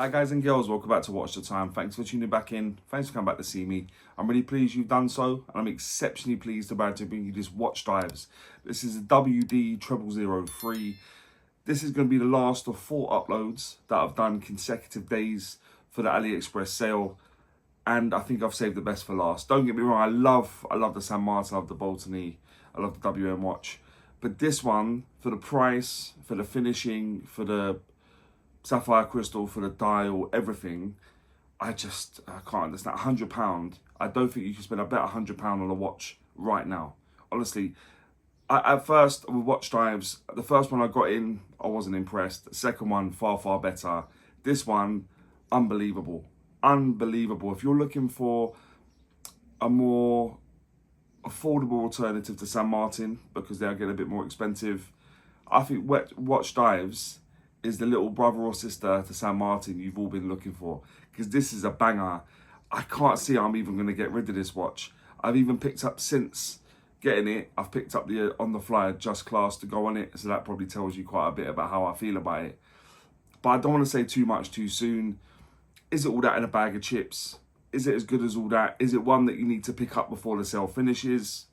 Hi guys and girls, welcome back to Watch the Time. Thanks for tuning back in. Thanks for coming back to see me. I'm really pleased you've done so, and I'm exceptionally pleased about to bring you this Watchdives. This is a WD-0003. This is going to be the last of 4 uploads that I've done consecutive days for the AliExpress sale, and I think I've saved the best for last. Don't get me wrong, I love the San Martin, I love the Boltony, I love the WM watch, but this one, for the price, for the finishing, for the sapphire crystal, for the dial, everything, I can't understand. £100, I don't think you can spend about £100 on a watch right now. Honestly, at first with Watchdives, the first one I got in, I wasn't impressed. The second one, far better. This one, unbelievable. Unbelievable. If you're looking for a more affordable alternative to San Martin, because they're getting a bit more expensive, I think Watchdives is the little brother or sister to San Martin you've all been looking for, because this is a banger. I can't see how I'm even going to get rid of this watch. I've even picked up, since getting it, I've picked up the on the fly Just Clasp to go on it, so that probably tells you quite a bit about how I feel about it. But I don't want to say too much too soon. Is it all that in a bag of chips? Is it as good as all that? Is it one that you need to pick up before the sale finishes?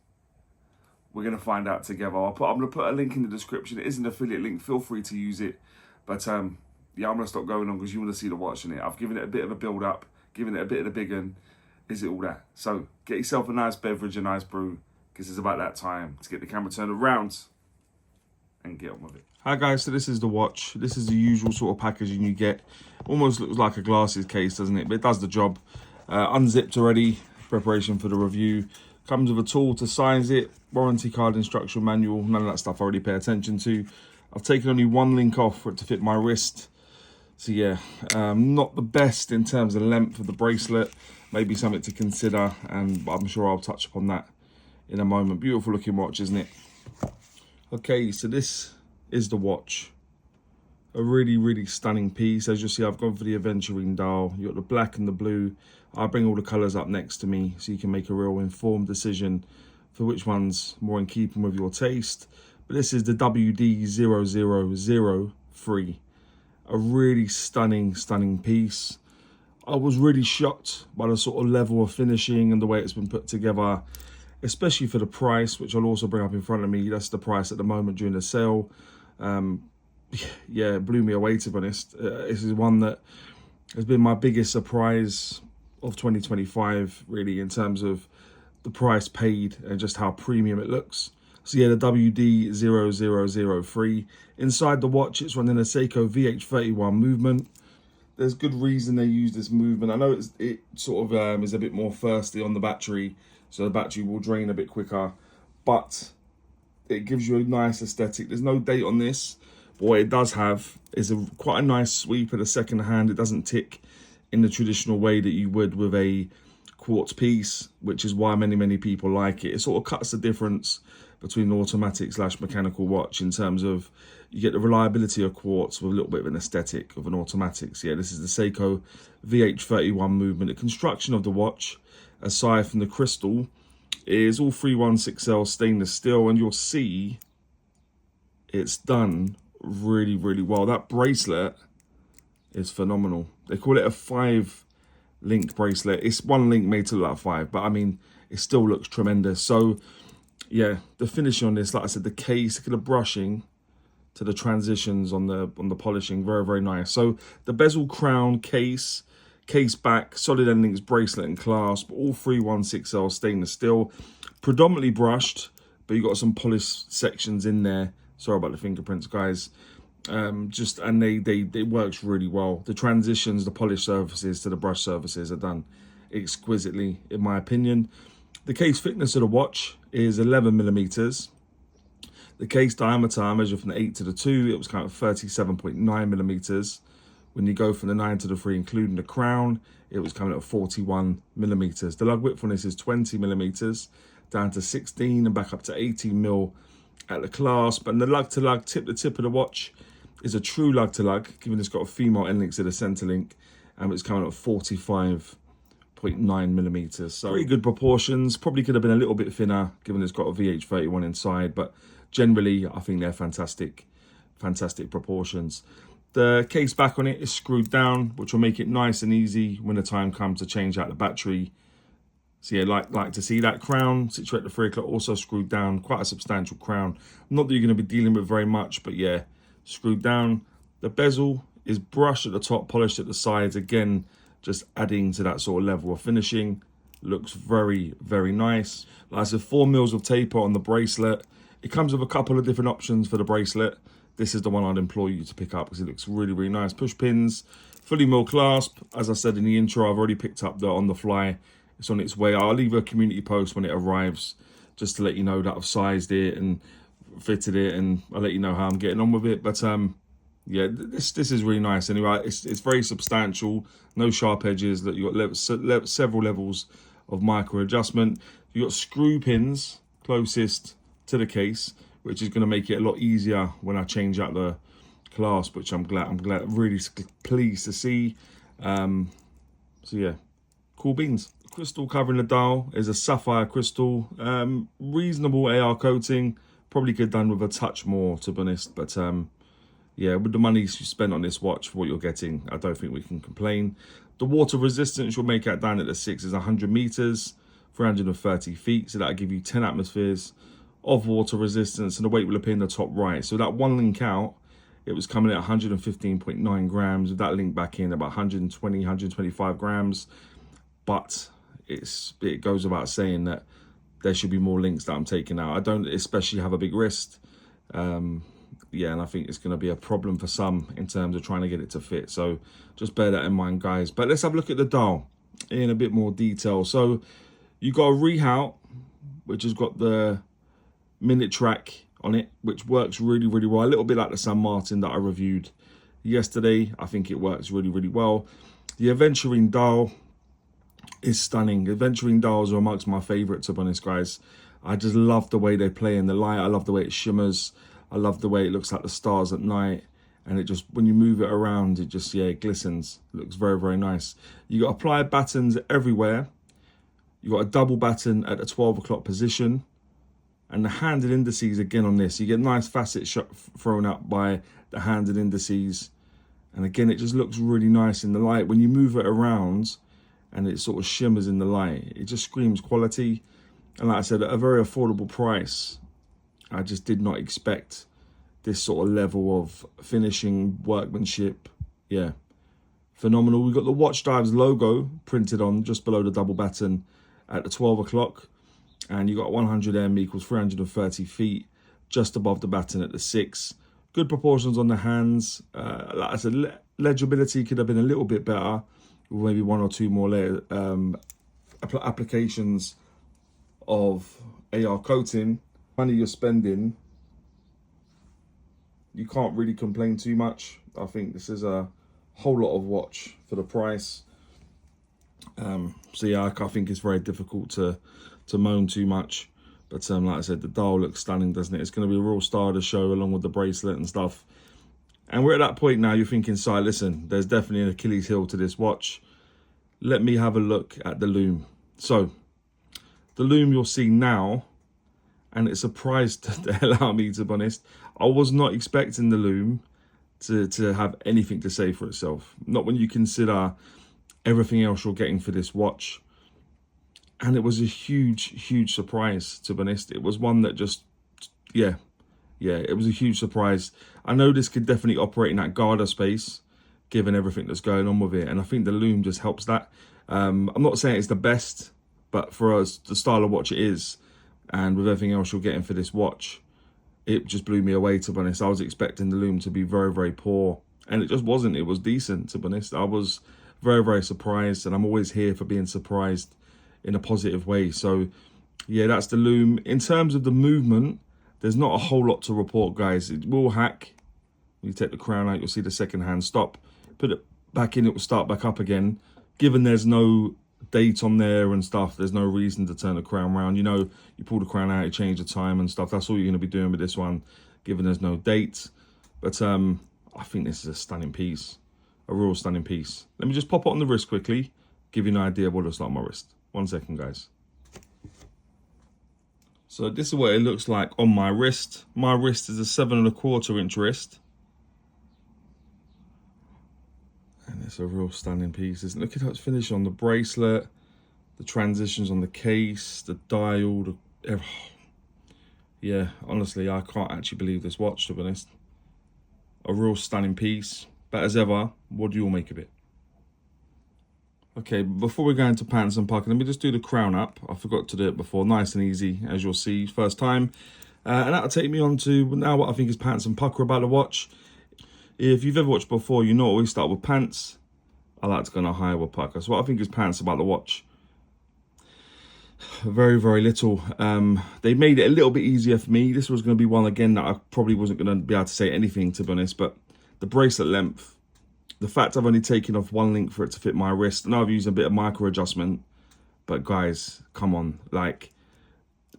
We're going to find out together. I'm going to put a link in the description. It is an affiliate link. Feel free to use it. But yeah, I'm going to stop going on because you want to see the watch in it. I've given it a bit of a build up, given it a bit of the big one. Is it all that? So get yourself a nice beverage, a nice brew, because it's about that time to get the camera turned around and get on with it. Hi guys, so this is the watch. This is the usual sort of packaging you get. Almost looks like a glasses case, doesn't it? But it does the job. Unzipped already, preparation for the review. Comes with a tool to size it, warranty card, instruction manual, none of that stuff I already pay attention to. I've taken only one link off for it to fit my wrist. So yeah, not the best in terms of length of the bracelet. Maybe something to consider, and I'm sure I'll touch upon that in a moment. Beautiful looking watch, isn't it? Okay, so this is the watch. A really stunning piece. As you'll see, I've gone for the Aventurine dial. You've got the black and the blue. I'll bring all the colours up next to me so you can make a real informed decision for which one's more in keeping with your taste. But this is the WD-0003. A really stunning piece. I was really shocked by the sort of level of finishing and the way it's been put together, especially for the price, which I'll also bring up in front of me. That's the price at the moment during the sale. Yeah, it blew me away, to be honest. This is one that has been my biggest surprise of 2025, really, in terms of the price paid and just how premium it looks. So yeah, the WD-0003. Inside the watch, it's running a Seiko VH31 movement. There's good reason they use this movement. I know it sort of is a bit more thirsty on the battery, so the battery will drain a bit quicker, but it gives you a nice aesthetic. There's no date on this, but what it does have is quite a nice sweep at the second hand. It doesn't tick in the traditional way that you would with a quartz piece, which is why many people like it. It sort of cuts the difference between an automatic / mechanical watch in terms of you get the reliability of quartz with a little bit of an aesthetic of an automatic. So yeah, this is the Seiko VH31 movement. The construction of the watch, aside from the crystal, is all 316L stainless steel, and you'll see it's done really well. That bracelet is phenomenal. They call it a 5-link bracelet. It's 1 link made to look like 5, but I mean, it still looks tremendous. So yeah, the finish on this, like I said, the case, look at the brushing to the transitions on the polishing, very nice. So the bezel, crown, case back, solid end links, bracelet and clasp, all 316L stainless steel, predominantly brushed, but you got some polished sections in there. Sorry about the fingerprints, guys. And they works really well. The transitions, the polished surfaces to the brush surfaces are done exquisitely, in my opinion. The case thickness of the watch is 11mm. The case diameter, I measured from the 8 to the 2, it was kind of 37.9mm. When you go from the 9 to the 3, including the crown, it was coming at 41mm. The lug width on this is 20mm, down to 16 and back up to 18mm at the clasp. And the lug to lug, the tip of the watch is a true lug to lug, given it's got a female end link to the center link, and it's coming at 45.9mm. So pretty good proportions. Probably could have been a little bit thinner, given it's got a VH31 inside, but generally I think they're fantastic proportions. The case back on it is screwed down, which will make it nice and easy when the time comes to change out the battery. So yeah, like to see that crown situated at the 3 o'clock, also screwed down, quite a substantial crown. Not that you're going to be dealing with very much, but yeah, screwed down. The bezel is brushed at the top, polished at the sides, again, just adding to that sort of level of finishing. Looks very, very nice. Like I said, 4 mils of taper on the bracelet. It comes with a couple of different options for the bracelet. This is the one I'd implore you to pick up because it looks really, really nice. Push pins, fully milled clasp. As I said in the intro, I've already picked up the on the fly. It's on its way. I'll leave a community post when it arrives just to let you know that I've sized it and fitted it, and I'll let you know how I'm getting on with it. But yeah, this is really nice. Anyway, it's very substantial. No sharp edges. That you got several levels of micro adjustment. You got screw pins closest to the case, which is going to make it a lot easier when I change out the clasp, which I'm really pleased to see. So yeah, cool beans. The crystal covering the dial is a sapphire crystal, reasonable AR coating. Probably could have done with a touch more, to be honest, but yeah, with the money you spent on this watch for what you're getting, I don't think we can complain. The water resistance you'll make out down at the 6 is 100 meters, 330 feet, so that'll give you 10 atmospheres of water resistance, and the weight will appear in the top right. So that one link out, it was coming at 115.9 grams. With that link back in, about 120, 125 grams. But it goes without saying that there should be more links that I'm taking out. I don't especially have a big wrist. Yeah, and I think it's going to be a problem for some in terms of trying to get it to fit. So just bear that in mind, guys. But let's have a look at the dial in a bit more detail. So you got a rehaut, which has got the minute track on it, which works really, really well. A little bit like the San Martin that I reviewed yesterday. I think it works really, really well. The Aventurine dial is stunning. Aventurine dials are amongst my favorites, to be honest, guys. I just love the way they play in the light. I love the way it shimmers. I love the way it looks like the stars at night. And it just, when you move it around, it just, yeah, it glistens. It looks very, very nice. You got applied battens everywhere. You got a double batten at the 12 o'clock position. And the handed indices again on this. You get nice facets thrown up by the handed indices. And again, it just looks really nice in the light. When you move it around and it sort of shimmers in the light, it just screams quality. And like I said, at a very affordable price, I just did not expect this sort of level of finishing, workmanship. Yeah, phenomenal. We've got the Watchdives logo printed on just below the double batten at the 12 o'clock. And you got 100 M equals 330 feet just above the batten at the 6. Good proportions on the hands. Like I said, legibility could have been a little bit better with maybe 1 or 2 more layer applications of AR coating. Money you're spending, you can't really complain too much. I think this is a whole lot of watch for the price. So yeah, I think it's very difficult to moan too much. But like I said, the dial looks stunning, doesn't it? It's going to be a real star of the show along with the bracelet and stuff. And we're at that point now, you're thinking, Si, listen, there's definitely an Achilles heel to this watch. Let me have a look at the lume. So the lume you'll see now, and it surprised the hell out of me, to be honest. I was not expecting the lume to have anything to say for itself. Not when you consider everything else you're getting for this watch. And it was a huge, huge surprise, to be honest. It was one that just, yeah, it was a huge surprise. I know this could definitely operate in that Garda space, given everything that's going on with it. And I think the lume just helps that. I'm not saying it's the best, but for us, the style of watch it is, and with everything else you're getting for this watch, it just blew me away, to be honest. I was expecting the lume to be very, very poor, and it just wasn't. It was decent, to be honest. I was very, very surprised, and I'm always here for being surprised in a positive way. So yeah, that's the lume. In terms of the movement, there's not a whole lot to report, guys. It will hack. When you take the crown out, you'll see the second hand stop. Put it back in, it will start back up again. Given there's no date on there and stuff, there's no reason to turn the crown around. You know, you pull the crown out, you change the time and stuff. That's all you're going to be doing with this one, given there's no date. But I think this is a stunning piece, a real stunning piece. Let me just pop it on the wrist quickly, give you an idea of what it looks like on my wrist. 1 second, guys. So this is what it looks like on my wrist. My wrist is a 7¼ inch wrist. It's a real stunning piece. Look at how it's finished on the bracelet, the transitions on the case, the dial. Yeah, honestly, I can't actually believe this watch, to be honest. A real stunning piece. But as ever, what do you all make of it? Okay, before we go into pants and Pukka, let me just do the crown up. I forgot to do it before. Nice and easy, as you'll see, first time. And that'll take me on to now what I think is pants and Pukka about the watch. If you've ever watched before, you know I always start with pants. I like to go on a higher with Pukka. So what I think is pants about the watch. Very, very little. They made it a little bit easier for me. This was going to be one, again, that I probably wasn't going to be able to say anything, to be honest. But the bracelet length, the fact I've only taken off one link for it to fit my wrist. I know I've used a bit of micro adjustment. But guys, come on. Like,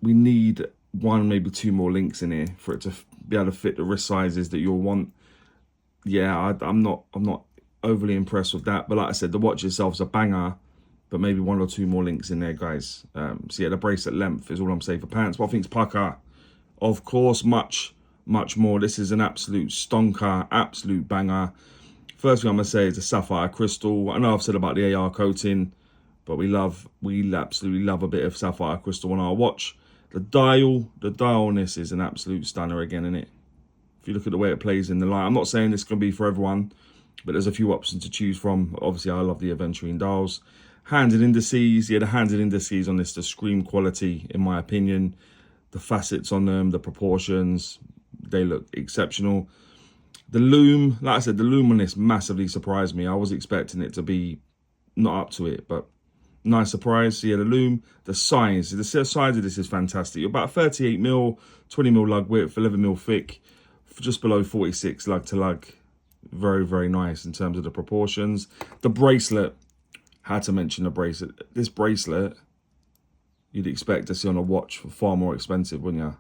we need one, maybe two more links in here for it to be able to fit the wrist sizes that you'll want. Yeah, I'm not overly impressed with that. But like I said, the watch itself's a banger. But maybe one or two more links in there, guys. So yeah, the bracelet length is all I'm saying for pants. But I think it's Pukka, of course, much more. This is an absolute stonker, absolute banger. First thing I'm going to say is the sapphire crystal. I know I've said about the AR coating, but we absolutely love a bit of sapphire crystal on our watch. The dial on this is an absolute stunner again, isn't it? If you look at the way it plays in the light. I'm not saying this is going to be for everyone, but there's a few options to choose from. Obviously, I love the Aventurine dials. Hands and indices, yeah, the hands and indices on this, the scream quality, in my opinion. The facets on them, the proportions, they look exceptional. The loom, like I said, the loom on this massively surprised me. I was expecting it to be not up to it, but nice surprise. So yeah, the loom, the size of this is fantastic. You're about 38 mil, 20 mil lug width, 11 mil thick, just below 46 lug to lug. Very, very nice in terms of the proportions. The bracelet. Had to mention the bracelet. This bracelet, you'd expect to see on a watch for far more expensive, wouldn't you?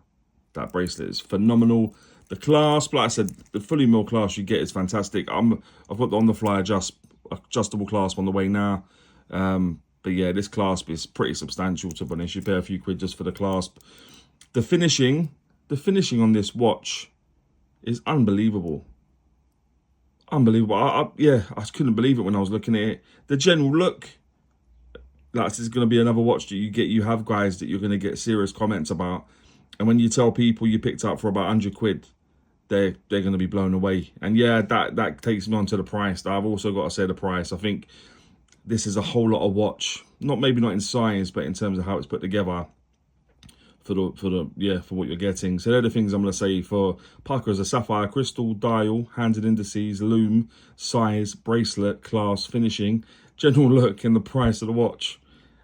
That bracelet is phenomenal. The clasp, like I said, the fully milled clasp you get is fantastic. I've got the on-the-fly adjustable clasp on the way now. But yeah, this clasp is pretty substantial, to be honest. You pay a few quid just for the clasp. The finishing on this watch is unbelievable. Unbelievable. Yeah, I couldn't believe it when I was looking at it. The general look, like this is going to be another watch that you have guys that you're going to get serious comments about. And when you tell people you picked up for about 100 quid, they're going to be blown away. And yeah, that takes me on to the price. I've also got to say the price. I think this is a whole lot of watch. Maybe not in size, but in terms of how it's put together. For what you're getting. So they're the things I'm going to say for Pukka: is a sapphire crystal, dial, hands and indices, loom, size, bracelet, class, finishing, general look, and the price of the watch.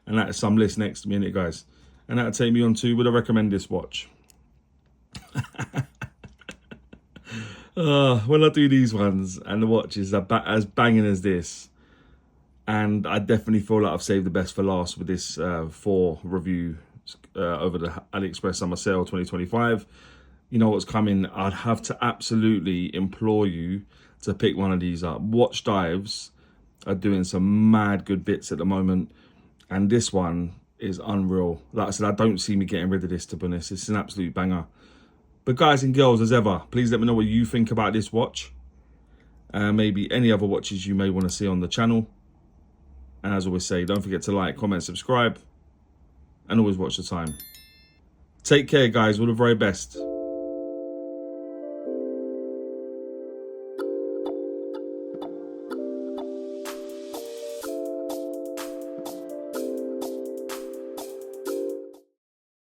And that is some list next to me, innit, guys? And that'll take me on to, would I recommend this watch? When I do these ones and the watch is as banging as this, and I definitely feel like I've saved the best for last with this 4 review over the AliExpress summer sale 2025. You know what's coming. I'd have to absolutely implore you to pick one of these up. Watchdives are doing some mad good bits at the moment, and this one is unreal. Like I said, I don't see me getting rid of this, to be honest. It's an absolute banger. But guys and girls, as ever, please let me know what you think about this watch, and maybe any other watches you may want to see on the channel. And as I always say, don't forget to like, comment, subscribe, and always watch the time. Take care, guys. All the very best.